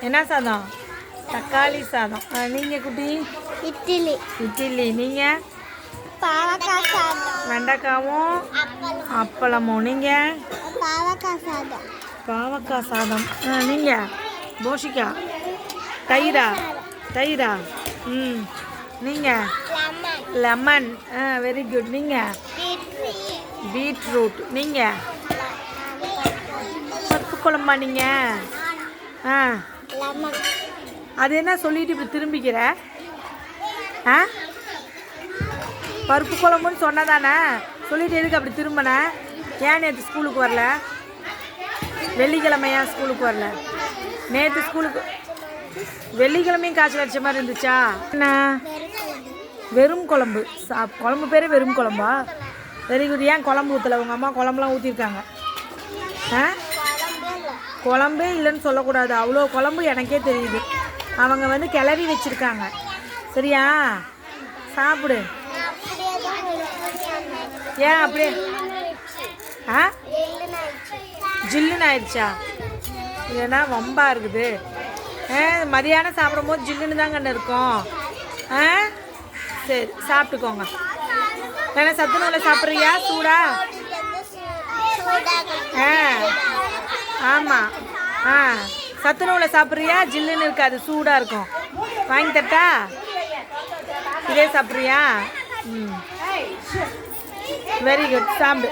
என்ன சாதம்? தக்காளி சாதம். நீங்கள் குட்டி? இட்லி. இட்லி. நீங்கள்? பாவக்காய் சாதம். வெண்டைக்காவும் அப்பளமும். நீங்கள்? பாவக்காய் சாதம். பாவக்காய் சாதம். நீங்கள்? போஷிக்கா. தயிரா? தயிரா? ம். நீங்கள்? லெமன். Very good. நீங்கள்? பீட்ரூட். நீங்கள்? பருப்பு குழம்பா நீங்கள்? அது என்ன சொல்லிட்டு இப்படி திரும்பிக்கிற? பருப்பு குழம்புன்னு சொன்னதானே சொல்லிட்டு எதுக்கு அப்படி திரும்பின? ஏன் நேற்று ஸ்கூலுக்கு வரல? வெள்ளிக்கிழமை ஏன் ஸ்கூலுக்கு வரல? நேற்று ஸ்கூலுக்கு வெள்ளிக்கிழமையும் காய்ச்சல் அடிச்ச மாதிரி இருந்துச்சா? என்ன வெறும் குழம்பு? குழம்பு பேரே வெறும் குழம்பா? Very good. ஏன் குழம்பு ஊற்றலை? உங்கள் அம்மா குழம்புலாம் ஊற்றிருக்காங்க. குழம்பே இல்லைன்னு சொல்லக்கூடாது, அவ்வளோ குழம்பு எனக்கே தெரியுது. அவங்க வந்து கிளறி வச்சுருக்காங்க. சரியா? சாப்பிடு. ஏன் அப்படியே? ஜில்லுன்னு ஆயிடுச்சா? ஏன்னா வம்பா இருக்குது. மதியானம் சாப்பிடும்போது ஜில்லுன்னு தான் கண்ணு இருக்கும். சரி சாப்பிட்டுக்கோங்க. ஏன்னா சத்து நூலை சாப்பிட்றியா சூடா? ஆமாம். சத்து நூலை சாப்பிட்றியா? ஜில்லுன்னு இருக்காது, சூடாக இருக்கும். வாங்கி தட்டா? இதே சாப்பிட்றியா? Very good. சாப்பிடு.